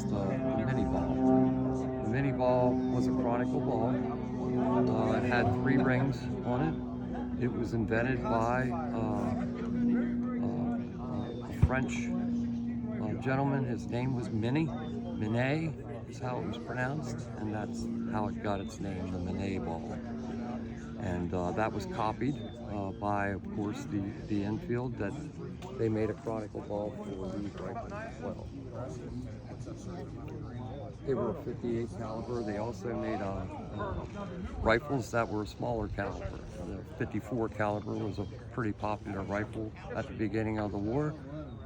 introduced the mini ball. The mini ball was a chronicle ball. It had 3 rings on it. It was invented by a French gentleman. His name was Minié is how it was pronounced, and that's how it got its name, the Minié ball. And that was copied by, of course, the infield, that they made a chronicle ball for these rifles as well. They were a 58 caliber. They also made rifles that were a smaller caliber. The 54 caliber was a pretty popular rifle at the beginning of the war,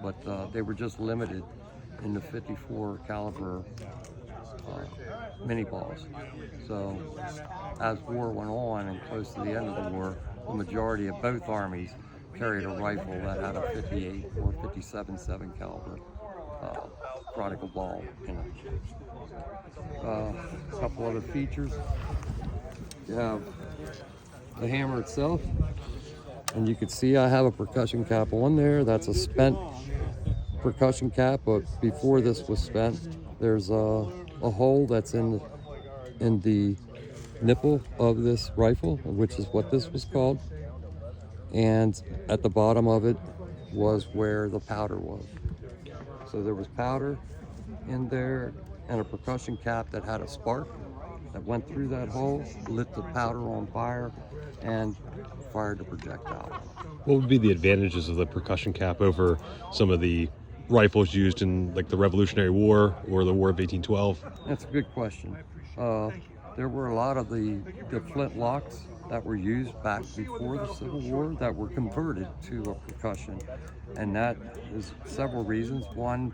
but they were just limited in the 54 caliber mini balls. So as war went on and close to the end of the war, the majority of both armies carried a rifle that had a 58 or 57.7 caliber chronicle ball in it. A couple other features. You have the hammer itself, and you can see I have a percussion cap on there. That's a spent percussion cap, but before this was spent, there's a hole that's in the nipple of this rifle, which is what this was called, and at the bottom of it was where the powder was. So there was powder in there and a percussion cap that had a spark that went through that hole, lit the powder on fire, and fired the projectile. What would be the advantages of the percussion cap over some of the rifles used in like the Revolutionary War or the War of 1812? That's a good question. There were a lot of the flintlocks that were used back before the Civil War that were converted to a percussion, and that is several reasons. One,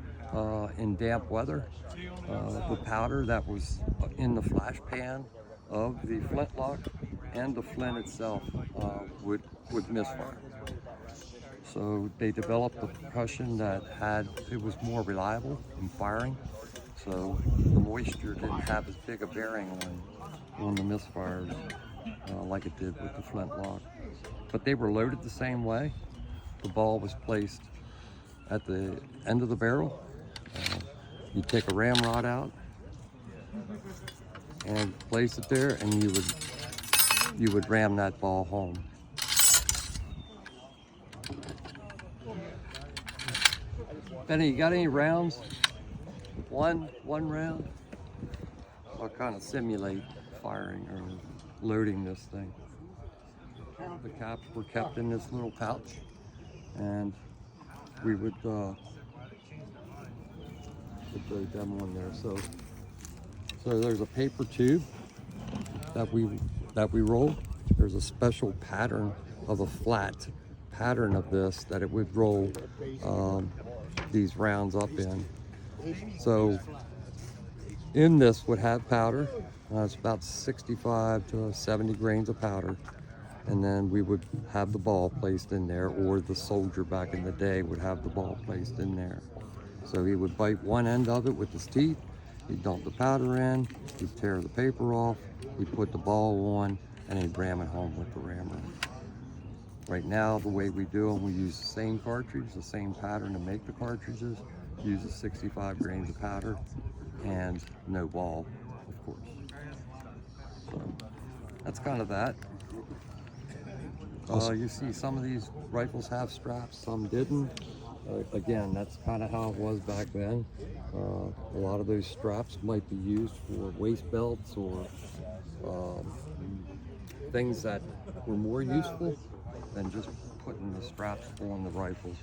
in damp weather, the powder that was in the flash pan of the flintlock and the flint itself would misfire. So they developed a percussion that it was more reliable in firing, so the moisture didn't have as big a bearing on the misfires like it did with the flintlock. But they were loaded the same way. The ball was placed at the end of the barrel. You take a ramrod out and place it there, and you would ram that ball home. Benny, you got any rounds? One round? I'll kind of simulate firing or loading this thing. The caps were kept in this little pouch, and we would put them on there. So there's a paper tube that we roll. There's a special pattern of a flat pattern of this that it would roll these rounds up in. So in this would have powder. It's about 65 to 70 grains of powder, and then we would have the ball placed in there, or the soldier back in the day would have the ball placed in there. So he would bite one end of it with his teeth, he'd dump the powder in, he'd tear the paper off, he'd put the ball on, and he'd ram it home with the rammer. Right now, the way we do them, we use the same cartridge, the same pattern to make the cartridges, use the 65 grains of powder, and no ball, of course. So that's kind of that. Awesome. You see some of these rifles have straps, some didn't. Again, that's kind of how it was back then. A lot of those straps might be used for waist belts or things that were more useful than just putting the straps on the rifles.